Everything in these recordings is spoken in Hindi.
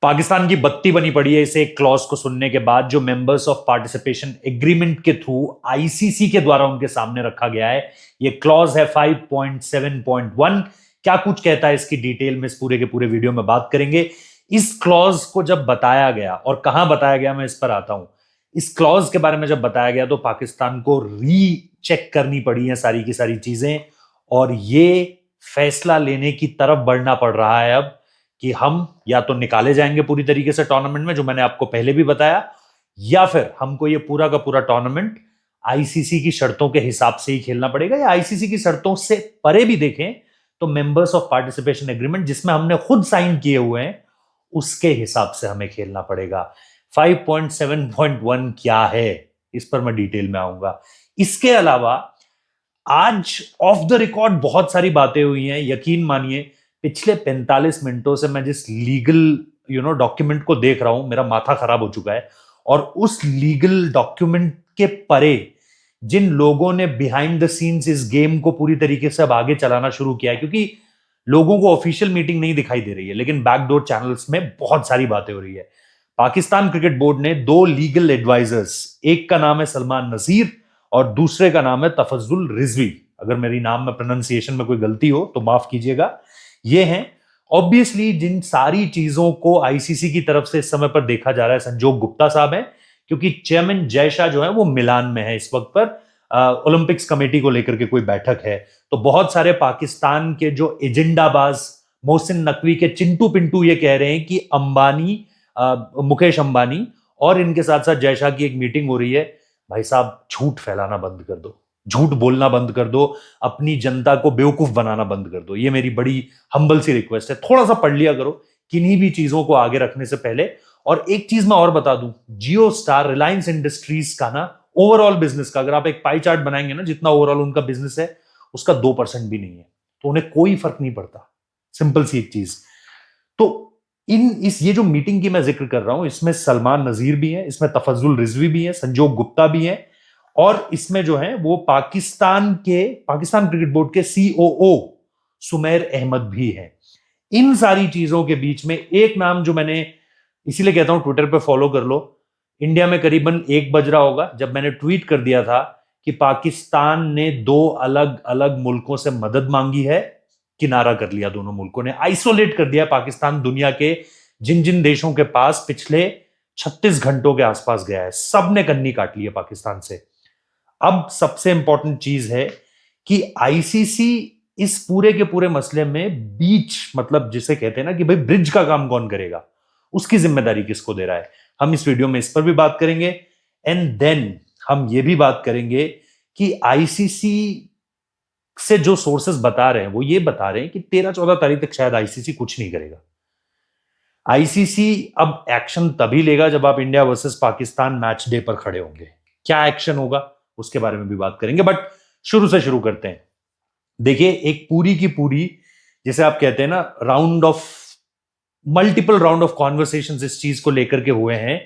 पाकिस्तान की बत्ती बनी पड़ी है इसे एक क्लॉज को सुनने के बाद, जो मेंबर्स ऑफ पार्टिसिपेशन एग्रीमेंट के थ्रू आईसीसी के द्वारा उनके सामने रखा गया है। ये क्लॉज है 5.7.1। क्या कुछ कहता है इसकी डिटेल में इस पूरे के पूरे वीडियो में बात करेंगे। इस क्लॉज को जब बताया गया और कहां बताया गया, मैं इस पर आता हूं। इस क्लॉज के बारे में जब बताया गया तो पाकिस्तान को रीचेक करनी पड़ी है सारी की सारी चीजें, और ये फैसला लेने की तरफ बढ़ना पड़ रहा है अब कि हम या तो निकाले जाएंगे पूरी तरीके से टूर्नामेंट में, जो मैंने आपको पहले भी बताया, या फिर हमको ये पूरा का पूरा टूर्नामेंट आईसीसी की शर्तों के हिसाब से ही खेलना पड़ेगा, या आईसीसी की शर्तों से परे भी देखें तो मेंबर्स ऑफ पार्टिसिपेशन एग्रीमेंट जिसमें हमने खुद साइन किए हुए हैं उसके हिसाब से हमें खेलना पड़ेगा। 5.7.1 क्या है इस पर मैं डिटेल में आऊंगा। इसके अलावा आज ऑफ द रिकॉर्ड बहुत सारी बातें हुई हैं। यकीन मानिए पिछले 45 मिनटों से मैं जिस लीगल डॉक्यूमेंट को देख रहा हूं, मेरा माथा खराब हो चुका है। और उस लीगल डॉक्यूमेंट के परे जिन लोगों ने बिहाइंड द सीन्स इस गेम को पूरी तरीके से अब आगे चलाना शुरू किया है, क्योंकि लोगों को ऑफिशियल मीटिंग नहीं दिखाई दे रही है लेकिन बैकडोर चैनल्स में बहुत सारी बातें हो रही है। पाकिस्तान क्रिकेट बोर्ड ने दो लीगल एडवाइजर्स, एक का नाम है सलमान नजीर और दूसरे का नाम है तफज्जुल रिजवी, अगर मेरी नाम में प्रोनाउंसिएशन में कोई गलती हो तो माफ कीजिएगा। ये हैं ऑब्वियसली जिन सारी चीजों को आईसीसी की तरफ से इस समय पर देखा जा रहा है, संजोग गुप्ता साहब हैं, क्योंकि चेयरमैन जय शाह जो है वो मिलान में है इस वक्त पर, ओलंपिक्स कमेटी को लेकर के कोई बैठक है। तो बहुत सारे पाकिस्तान के जो एजेंडाबाज मोहसिन नकवी के चिंटू पिंटू ये कह रहे हैं कि अंबानी, मुकेश अंबानी और इनके साथ साथ जय शाह की एक मीटिंग हो रही है। भाई साहब झूठ फैलाना बंद कर दो, झूठ बोलना बंद कर दो, अपनी जनता को बेवकूफ बनाना बंद कर दो। ये मेरी बड़ी हम्बल सी रिक्वेस्ट है, थोड़ा सा पढ़ लिया करो किन्हीं भी चीजों को आगे रखने से पहले। और एक चीज मैं और बता दूं, जियो स्टार रिलायंस इंडस्ट्रीज का ना ओवरऑल बिजनेस का अगर आप एक पाई चार्ट बनाएंगे ना, जितना ओवरऑल उनका बिजनेस है उसका 2% भी नहीं है, तो उन्हें कोई फर्क नहीं पड़ता। सिंपल सी एक चीज। तो ये जो मीटिंग की मैं जिक्र कर रहा हूं, इसमें सलमान नजीर भी है, इसमें तफज्जुल रिजवी भी है, संजोग गुप्ता भी है, और इसमें जो है वो पाकिस्तान क्रिकेट बोर्ड के सीओओ सुमेर अहमद भी है। इन सारी चीजों के बीच में एक नाम जो मैंने इसीलिए कहता हूं ट्विटर पे फॉलो कर लो। इंडिया में करीबन 1 बज रहा होगा जब मैंने ट्वीट कर दिया था कि पाकिस्तान ने 2 अलग अलग मुल्कों से मदद मांगी है, किनारा कर लिया, दोनों मुल्कों ने आइसोलेट कर दिया पाकिस्तान दुनिया के जिन जिन देशों के पास पिछले 36 घंटों के आसपास गया है, सब ने कन्नी काट ली है पाकिस्तान से। अब सबसे इंपॉर्टेंट चीज है कि आईसीसी इस पूरे के पूरे मसले में बीच, मतलब जिसे कहते हैं ना कि भाई ब्रिज का काम कौन करेगा, उसकी जिम्मेदारी किसको दे रहा है। हम इस वीडियो में इस पर भी बात करेंगे, एंड देन हम ये भी बात करेंगे कि आईसीसी से जो सोर्सेस बता रहे हैं वो ये बता रहे हैं कि 13-14 तारीख तक शायद आईसीसी कुछ नहीं करेगा। आईसीसी अब एक्शन तभी लेगा जब आप India versus Pakistan match day पर खड़े होंगे। क्या एक्शन होगा उसके बारे में भी बात करेंगे, बट शुरू से शुरू करते हैं। देखिए, एक पूरी की पूरी, जैसे आप कहते हैं ना, मल्टीपल राउंड ऑफ कॉन्वर्सेशंस इस चीज को लेकर के हुए हैं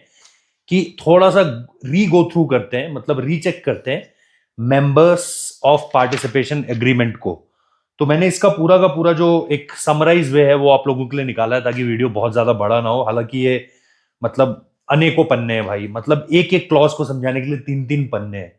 कि थोड़ा सा री गो थ्रू करते हैं, मतलब रीचेक करते हैं मेंबर्स ऑफ पार्टिसिपेशन एग्रीमेंट को। तो मैंने इसका पूरा का पूरा जो एक समराइज वे है वो आप लोगों के लिए निकाला है ताकि वीडियो बहुत ज्यादा बड़ा ना हो। हालांकि ये मतलब अनेकों पन्ने हैं भाई, मतलब एक एक क्लॉज को समझाने के लिए 3-3 पन्ने हैं।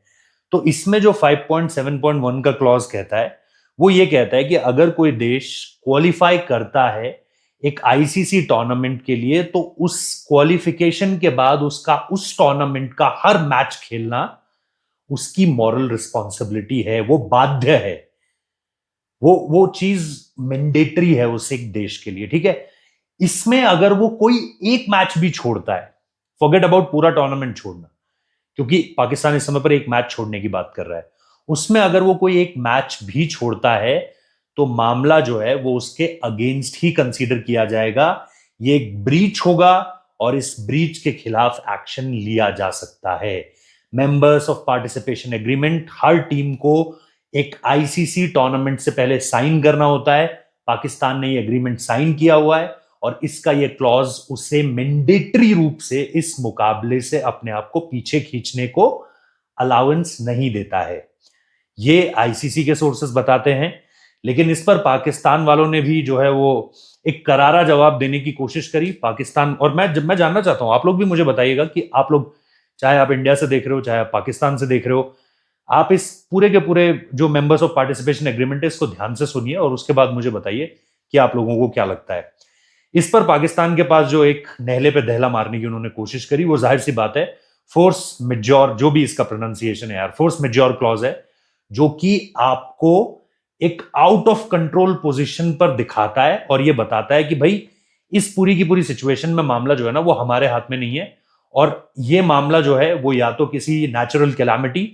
तो इसमें जो 5.7.1 का क्लॉज कहता है वो ये कहता है कि अगर कोई देश क्वालिफाई करता है एक आईसीसी टूर्नामेंट के लिए, तो उस क्वालिफिकेशन के बाद उसका उस टूर्नामेंट का हर मैच खेलना उसकी मॉरल रिस्पॉन्सिबिलिटी है, वो बाध्य है, वो चीज मैंडेटरी है उस एक देश के लिए, ठीक है। इसमें अगर वो कोई एक मैच भी छोड़ता है, फॉरगेट अबाउट पूरा टूर्नामेंट छोड़ना, क्योंकि पाकिस्तान इस समय पर एक मैच छोड़ने की बात कर रहा है, उसमें अगर वो कोई एक मैच भी छोड़ता है तो मामला जो है वो उसके अगेंस्ट ही कंसीडर किया जाएगा। ये एक ब्रीच होगा और इस ब्रीच के खिलाफ एक्शन लिया जा सकता है। Members of participation agreement her team को एक आईसीसी टूर्नामेंट से पहले साइन करना होता है। पाकिस्तान ने ये एग्रीमेंट साइन किया हुआ है और इसका ये क्लॉज उसे मैंडेटरी रूप से इस मुकाबले से अपने आप को पीछे खींचने को अलाउंस नहीं देता है। ये आईसीसी के सोर्सेस बताते हैं। लेकिन इस पर पाकिस्तान वालों ने भी जो है वो एक करारा जवाब देने की कोशिश करी। पाकिस्तान, और मैं जानना चाहता हूं, आप लोग भी मुझे बताइएगा कि आप लोग, चाहे आप इंडिया से देख रहे हो चाहे आप पाकिस्तान से देख रहे हो, आप इस पूरे के पूरे जो मेंबर्स ऑफ पार्टिसिपेशन एग्रीमेंट है इसको ध्यान से सुनिए और उसके बाद मुझे बताइए कि आप लोगों को क्या लगता है। इस पर पाकिस्तान के पास जो एक नहले पे दहला मारने की उन्होंने कोशिश करी, वो जाहिर सी बात है फोर्स मेजॉर, जो भी इसका प्रोनाउंसिएशन है यार, फोर्स मेजॉर क्लॉज है, जो कि आपको एक आउट ऑफ कंट्रोल पोजीशन पर दिखाता है और ये बताता है कि भाई इस पूरी की पूरी सिचुएशन में मामला जो है ना वो हमारे हाथ में नहीं है, और ये मामला जो है वो या तो किसी नेचुरल कैलामिटी,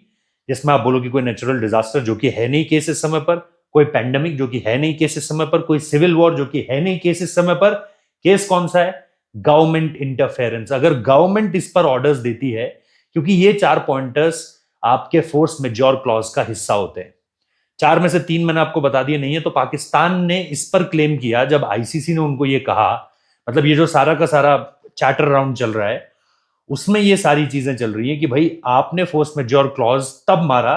जिसमें आप बोलो कि कोई नेचुरल डिजास्टर जो कि है नहीं केस इस समय पर, कोई पैंडेमिक जो कि है नहीं केस इस समय पर, कोई सिविल वॉर जो कि है नहीं केस इस समय पर, केस कौन सा है? Government interference. अगर गवर्नमेंट इस पर ऑर्डर्स देती है, क्योंकि ये 4 पॉइंटर्स आपके फोर्स मेजॉर क्लॉज का हिस्सा होते हैं, 4 में से 3 मैंने आपको बता दिए नहीं है, तो पाकिस्तान ने इस पर क्लेम किया जब आईसीसी ने उनको ये कहा, मतलब ये जो सारा का सारा चैटर राउंड चल रहा है उसमें ये सारी चीजें चल रही है कि भाई आपने फोर्स मेजॉर क्लॉज तब मारा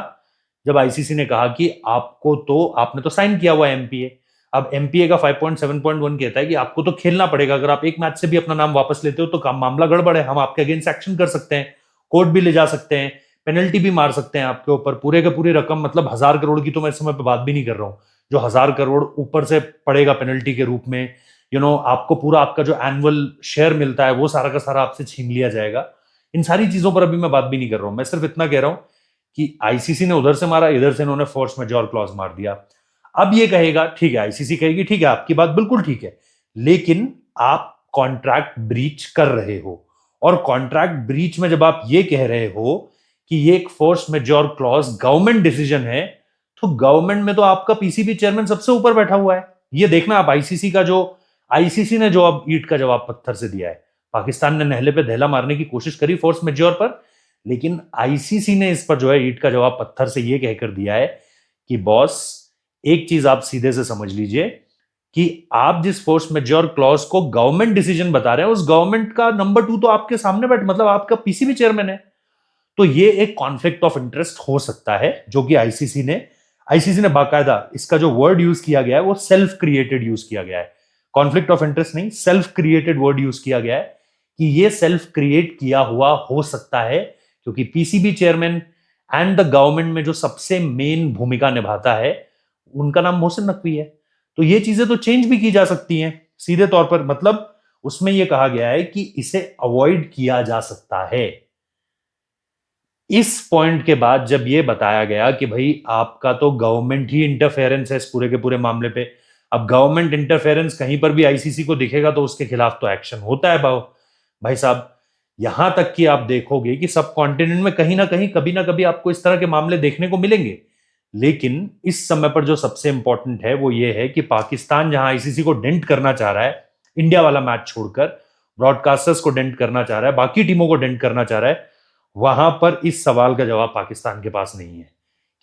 जब आईसीसी ने कहा कि आपको तो, आपने तो साइन किया हुआ है एमपीए। अब एमपीए का 5.7.1 कहता है कि आपको तो खेलना पड़ेगा, अगर आप एक मैच से भी अपना नाम वापस लेते हो तो काम मामला गड़बड़ है, हम आपके अगेंस्ट एक्शन कर सकते हैं, कोर्ट भी ले जा सकते हैं, पेनल्टी भी मार सकते हैं आपके ऊपर, पूरे का पूरी रकम, मतलब 1000 करोड़ की तो मैं इस समय पे बात भी नहीं कर रहा हूं, जो 1000 करोड़ ऊपर से पड़ेगा पेनल्टी के रूप में, आपको पूरा आपका जो एनुअल शेयर मिलता है वो सारा का सारा आपसे छीन लिया जाएगा। इन सारी चीजों पर अभी मैं बात भी नहीं कर रहा हूं, मैं सिर्फ इतना कह रहा हूं कि आईसीसी ने उधर से मारा, इधर से इन्होंने फोर्स मेजॉर क्लॉज मार दिया। अब ये कहेगा, ठीक है, आईसीसी कहेगी ठीक है आपकी बात बिल्कुल ठीक है, लेकिन आप कॉन्ट्रैक्ट ब्रीच कर रहे हो, और कॉन्ट्रैक्ट ब्रीच में जब आप ये कह रहे हो कि ये एक force majeure clause government decision है, तो गवर्नमेंट में तो आपका पीसीबी चेयरमैन सबसे ऊपर बैठा हुआ है। ये देखना आप आईसीसी का जो, आईसीसी ने जो अब ईंट का जवाब पत्थर से दिया है, पाकिस्तान ने नहले पे दहला मारने की कोशिश करी फोर्स मेजॉर पर, लेकिन आईसीसी ने इस पर जो है ईंट का जवाब पत्थर से ये कहकर दिया है कि बॉस, एक चीज आप सीधे से समझ लीजिए कि आप जिस फोर्स मेजॉर क्लॉज को गवर्नमेंट डिसीजन बता रहे हैं, उस गवर्नमेंट का नंबर 2 तो आपके सामने बैठ, मतलब आपका पीसीबी चेयरमैन है। तो ये एक कॉन्फ्लिक्ट ऑफ इंटरेस्ट हो सकता है, जो कि आईसीसी ने बाकायदा इसका जो वर्ड यूज किया गया है वो सेल्फ क्रिएटेड यूज किया गया है, कॉन्फ्लिक्ट ऑफ इंटरेस्ट नहीं, सेल्फ क्रिएटेड वर्ड यूज किया गया है कि ये सेल्फ क्रिएट किया हुआ हो सकता है, क्योंकि PCB chairman and the government में जो सबसे मेन भूमिका निभाता है उनका नाम मोहसिन नकवी है। तो ये चीजें तो चेंज भी की जा सकती हैं सीधे तौर पर, मतलब उसमें यह कहा गया है कि इसे अवॉइड किया जा सकता है। इस पॉइंट के बाद जब यह बताया गया कि भाई आपका तो गवर्नमेंट ही इंटरफेरेंस है इस पूरे के पूरे मामले पे, अब गवर्नमेंट इंटरफेरेंस कहीं पर भी आईसीसी को दिखेगा तो उसके खिलाफ तो एक्शन होता है भाई साहब। यहां तक कि आप देखोगे कि सब कॉन्टिनेंट में कहीं ना कभी आपको इस तरह के मामले देखने को मिलेंगे, लेकिन इस समय पर जो सबसे इंपॉर्टेंट है वो ये है कि पाकिस्तान जहां आईसीसी को डेंट करना चाह रहा है, इंडिया वाला मैच छोड़कर ब्रॉडकास्टर्स को डेंट करना चाह रहा है, बाकी टीमों को डेंट करना चाह रहा है, वहां पर इस सवाल का जवाब पाकिस्तान के पास नहीं है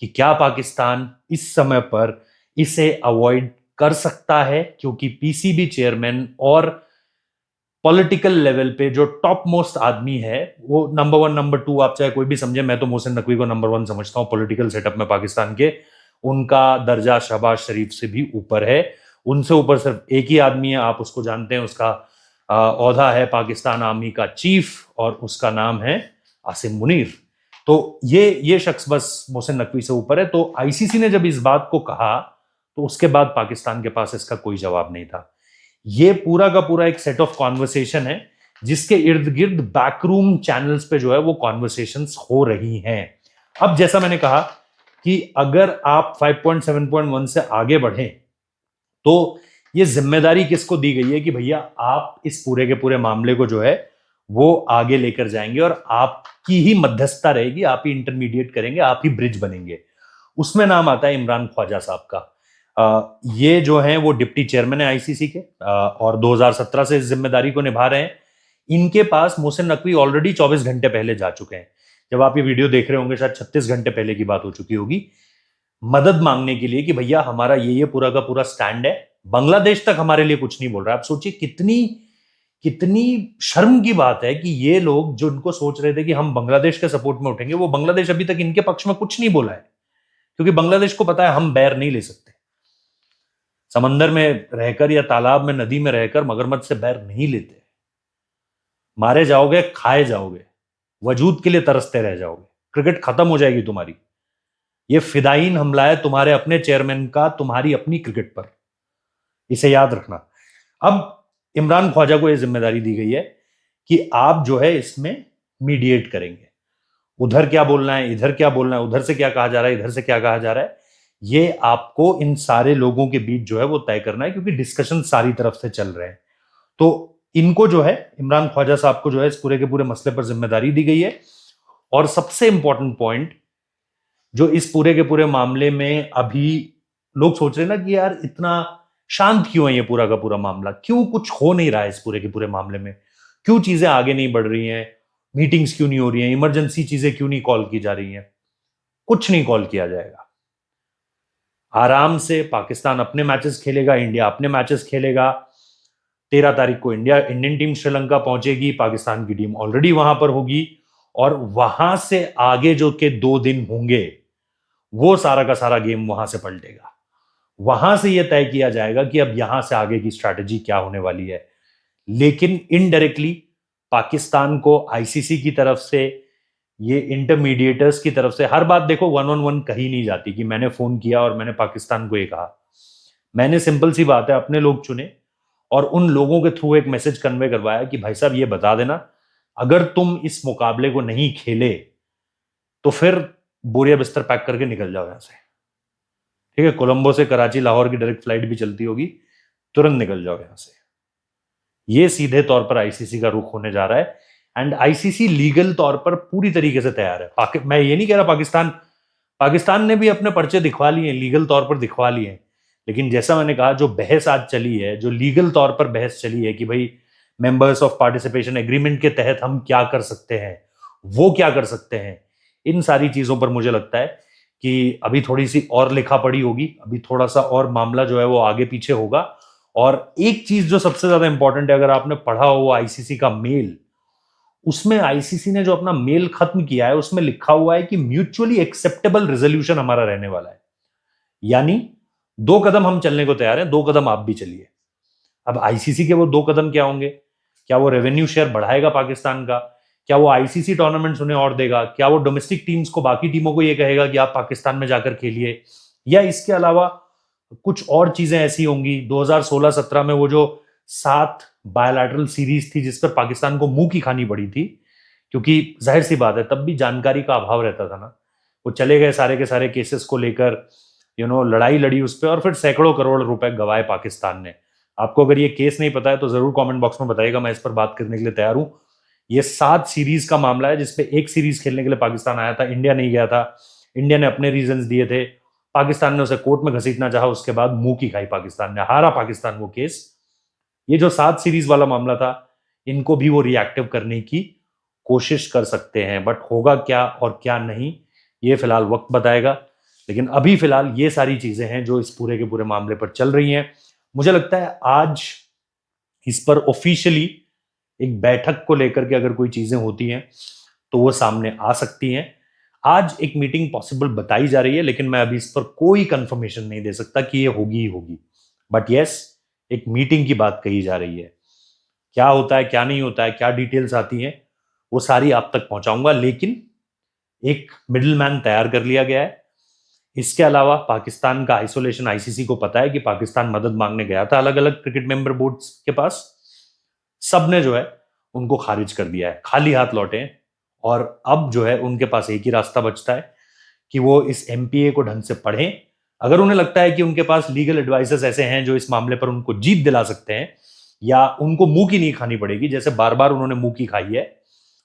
कि क्या पाकिस्तान इस समय पर इसे अवॉइड कर सकता है, क्योंकि पीसीबी चेयरमैन और पॉलिटिकल लेवल पे जो टॉप मोस्ट आदमी है वो नंबर 1 नंबर 2, आप चाहे कोई भी समझे, मैं तो मोहसिन नकवी को नंबर 1 समझता हूं पॉलिटिकल सेटअप में पाकिस्तान के, उनका दर्जा शहबाज शरीफ से भी ऊपर है, उनसे ऊपर सिर्फ एक ही आदमी है, आप उसको जानते हैं, उसका ओहदा है पाकिस्तान आर्मी का चीफ और उसका नाम है आसिम मुनीर। तो ये शख्स बस मोहसिन नकवी से ऊपर है। तो आईसीसी ने जब इस बात को कहा तो उसके बाद पाकिस्तान के पास इसका कोई जवाब नहीं था। ये पूरा का पूरा एक सेट ऑफ कॉन्वर्सेशन है जिसके इर्द गिर्द बैकरूम चैनल्स पे जो है वो कॉन्वर्सेशंस हो रही हैं। अब जैसा मैंने कहा कि अगर आप 5.7.1 से आगे बढ़े तो ये जिम्मेदारी किसको दी गई है कि भैया आप इस पूरे के पूरे मामले को जो है वो आगे लेकर जाएंगे और आपकी ही मध्यस्थता रहेगी, आप ही इंटरमीडिएट करेंगे, आप ही ब्रिज बनेंगे। उसमें नाम आता है इमरान ख्वाजा साहब का। ये जो हैं वो डिप्टी चेयरमैन है आईसीसी के और 2017 से इस जिम्मेदारी को निभा रहे हैं। इनके पास मोहसिन नकवी ऑलरेडी 24 घंटे पहले जा चुके हैं। जब आप ये वीडियो देख रहे होंगे शायद 36 घंटे पहले की बात हो चुकी होगी, मदद मांगने के लिए कि भैया हमारा ये पूरा का पूरा स्टैंड है, बांग्लादेश तक हमारे लिए कुछ नहीं बोल रहा है। आप सोचिए कितनी कितनी शर्म की बात है कि ये लोग जो इनको सोच रहे थे कि हम बांग्लादेश के सपोर्ट में उठेंगे, वो बांग्लादेश अभी तक इनके पक्ष में कुछ नहीं बोला है, क्योंकि बांग्लादेश को पता है हम बैर नहीं ले सकते। समंदर में रहकर या तालाब में, नदी में रहकर मगरमच्छ से बैर नहीं लेते। मारे जाओगे, खाए जाओगे, वजूद के लिए तरसते रह जाओगे, क्रिकेट खत्म हो जाएगी तुम्हारी। ये फिदायीन हमला है तुम्हारे अपने चेयरमैन का तुम्हारी अपनी क्रिकेट पर, इसे याद रखना। अब इमरान ख्वाजा को यह जिम्मेदारी दी गई है कि आप जो है इसमें मीडिएट करेंगे। उधर क्या बोलना है, इधर क्या बोलना है, उधर से क्या कहा जा रहा है, इधर से क्या कहा जा रहा है, ये आपको इन सारे लोगों के बीच जो है वो तय करना है, क्योंकि डिस्कशन सारी तरफ से चल रहे हैं। तो इनको जो है, इमरान ख्वाजा साहब को जो है इस पूरे के पूरे मसले पर जिम्मेदारी दी गई है। और सबसे इंपॉर्टेंट पॉइंट जो इस पूरे के पूरे मामले में अभी लोग सोच रहे हैं ना कि यार इतना शांत क्यों है ये पूरा का पूरा मामला, क्यों कुछ हो नहीं रहा है इस पूरे के पूरे मामले में, क्यों चीजें आगे नहीं बढ़ रही हैं, मीटिंग्स क्यों नहीं हो रही हैं, इमरजेंसी चीजें क्यों नहीं कॉल की जा रही हैं। कुछ नहीं कॉल किया जाएगा। आराम से पाकिस्तान अपने मैचेस खेलेगा, इंडिया अपने मैचेस खेलेगा। 13 तारीख को इंडियन टीम श्रीलंका पहुंचेगी, पाकिस्तान की टीम ऑलरेडी वहां पर होगी, और वहां से आगे जो के 2 दिन होंगे वो सारा का सारा गेम वहां से पलटेगा। वहां से यह तय किया जाएगा कि अब यहां से आगे की स्ट्रैटेजी क्या होने वाली है। लेकिन इनडायरेक्टली पाकिस्तान को आईसीसी की तरफ से, ये इंटरमीडिएटर्स की तरफ से, हर बात देखो 1-on-1 कही नहीं जाती कि मैंने फोन किया और मैंने पाकिस्तान को ये कहा। मैंने सिंपल सी बात है अपने लोग चुने और उन लोगों के थ्रू एक मैसेज कन्वे करवाया कि भाई साहब ये बता देना, अगर तुम इस मुकाबले को नहीं खेले तो फिर बोरिया बिस्तर पैक करके निकल जाओ यहां से। ठीक है, कोलंबो से कराची लाहौर की डायरेक्ट फ्लाइट भी चलती होगी, तुरंत निकल जाओ यहां से। ये सीधे तौर पर आईसीसी का रुख होने जा रहा है। एंड आईसीसी लीगल तौर पर पूरी तरीके से तैयार है। मैं ये नहीं कह रहा पाकिस्तान ने भी अपने पर्चे दिखवा लिए, लीगल तौर पर दिखवा लिए। लेकिन जैसा मैंने कहा, जो बहस आज चली है, जो लीगल तौर पर बहस चली है कि भाई मेंबर्स ऑफ पार्टिसिपेशन एग्रीमेंट के तहत हम क्या कर सकते हैं, वो क्या कर सकते हैं, इन सारी चीजों पर मुझे लगता है कि अभी थोड़ी सी और लिखा पड़ी होगी, अभी थोड़ा सा और मामला जो है वो आगे पीछे होगा। और एक चीज जो सबसे ज्यादा इंपॉर्टेंट है, अगर आपने पढ़ा हो आईसीसी का मेल, उसमें आईसीसी ने जो अपना मेल खत्म किया है उसमें लिखा हुआ है कि म्यूचुअली एक्सेप्टेबल रेजोल्यूशन हमारा रहने वाला है। यानी 2 कदम हम चलने को तैयार हैं, 2 कदम आप भी चलिए। अब आईसीसी के वो 2 कदम क्या होंगे? क्या वो रेवेन्यू शेयर बढ़ाएगा पाकिस्तान का? क्या वो आईसीसी टूर्नामेंट्स उन्हें और देगा? क्या वो डोमेस्टिक टीम्स को, बाकी टीमों को ये कहेगा कि आप पाकिस्तान में जाकर खेलिए? या इसके अलावा कुछ और चीजें ऐसी होंगी? 2016-17 में वो जो 7 बायलैटरल सीरीज थी जिस पर पाकिस्तान को मुंह की खानी पड़ी थी, क्योंकि जाहिर सी बात है तब भी जानकारी का अभाव रहता था ना। वो चले गए सारे के सारे केसेस को लेकर, लड़ाई लड़ी उस पर, और फिर सैकड़ों करोड़ रुपए गवाए पाकिस्तान ने। आपको अगर ये केस नहीं पता है तो जरूर कमेंट बॉक्स में बताइएगा, मैं इस पर बात करने के लिए तैयार हूं। ये 7 सीरीज का मामला है जिसपे एक सीरीज खेलने के लिए पाकिस्तान आया था, इंडिया नहीं गया था। इंडिया ने अपने रीजंस दिए थे, पाकिस्तान ने उसे कोर्ट में घसीटना चाहा, उसके बाद मुंह की खाई पाकिस्तान ने, हारा पाकिस्तान वो केस। ये जो 7 सीरीज वाला मामला था, इनको भी वो रिएक्टिव करने की कोशिश कर सकते हैं, बट होगा क्या और क्या नहीं ये फिलहाल वक्त बताएगा। लेकिन अभी फिलहाल ये सारी चीजें हैं जो इस पूरे के पूरे मामले पर चल रही हैं। मुझे लगता है आज इस पर ऑफिशियली एक बैठक को लेकर के अगर कोई चीजें होती हैं तो वो सामने आ सकती हैं। आज एक मीटिंग पॉसिबल बताई जा रही है, लेकिन मैं अभी इस पर कोई कंफर्मेशन नहीं दे सकता कि ये होगी ही होगी। बट यस, एक मीटिंग की बात कही जा रही है। क्या होता है, क्या नहीं होता है, क्या डिटेल्स आती हैं, वो सारी आप तक पहुंचाऊंगा। लेकिन एक मिडिलमैन तैयार कर लिया गया है। इसके अलावा पाकिस्तान का आइसोलेशन, आईसीसी को पता है कि पाकिस्तान मदद मांगने गया था अलग अलग क्रिकेट मेंबर बोर्ड्स के पास, सबने जो है उनको खारिज कर दिया है, खाली हाथ लौटे हैं। और अब जो है उनके पास एक ही रास्ता बचता है कि वो इस एमपीए को ढंग से पढ़ें। अगर उन्हें लगता है कि उनके पास लीगल एडवाइजर्स ऐसे हैं जो इस मामले पर उनको जीत दिला सकते हैं, या उनको मुंह की नहीं खानी पड़ेगी जैसे बार बार उन्होंने मुंह की खाई है,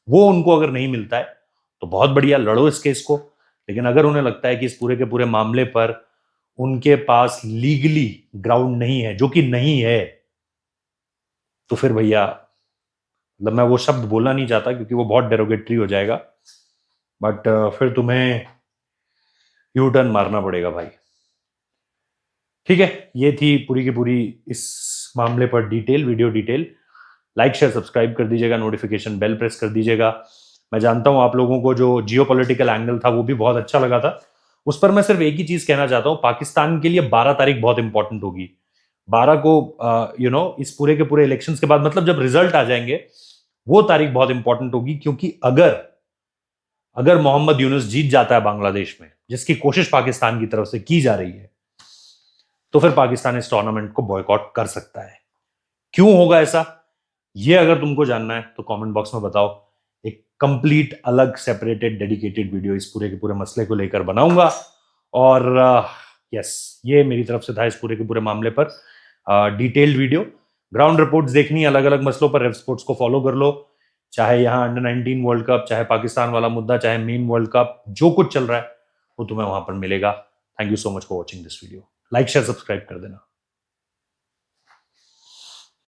वो उनको अगर नहीं मिलता है तो बहुत बढ़िया, लड़ो इस केस को। लेकिन अगर उन्हें लगता है कि इस पूरे के पूरे मामले पर उनके पास लीगली ग्राउंड नहीं है, जो कि नहीं है, तो फिर भैया, मतलब मैं वो शब्द बोलना नहीं चाहता क्योंकि वो बहुत डेरोगेटरी हो जाएगा, बट फिर तुम्हें यू टर्न मारना पड़ेगा भाई। ठीक है, ये थी पूरी की पूरी इस मामले पर video detail. Like share subscribe कर दीजिएगा, नोटिफिकेशन बेल प्रेस कर दीजिएगा। मैं जानता हूं आप लोगों को जो जियोपॉलिटिकल एंगल था वो भी बहुत अच्छा लगा था। उस पर मैं सिर्फ एक ही चीज कहना चाहता हूं, पाकिस्तान के लिए 12 तारीख बहुत इंपॉर्टेंट होगी, 12 को इस पूरे के पूरे इलेक्शंस के बाद, मतलब जब रिजल्ट आ जाएंगे, वो तारीख बहुत इंपॉर्टेंट होगी, क्योंकि अगर मोहम्मद यूनुस जीत जाता है बांग्लादेश में, जिसकी कोशिश पाकिस्तान की तरफ से की जा रही है, तो फिर पाकिस्तान इस टूर्नामेंट को बॉयकॉट कर सकता है। क्यों होगा ऐसा, ये अगर तुमको जानना है तो कमेंट बॉक्स में बताओ। एक कंप्लीट अलग सेपरेटेड डेडिकेटेड वीडियो इस पूरे के पूरे मसले को लेकर बनाऊंगा। और यस, ये मेरी तरफ से था इस पूरे के पूरे मामले पर डिटेल्ड वीडियो। ग्राउंड रिपोर्ट्स देखनी अलग अलग मसलों पर, रेव स्पोर्ट्स को फॉलो कर लो, चाहे यहाँ अंडर 19 वर्ल्ड कप, चाहे पाकिस्तान वाला मुद्दा, चाहे मेन वर्ल्ड कप, जो कुछ चल रहा है वो तुम्हें वहां पर मिलेगा। Thank you so much for watching this video. Like share subscribe कर देना।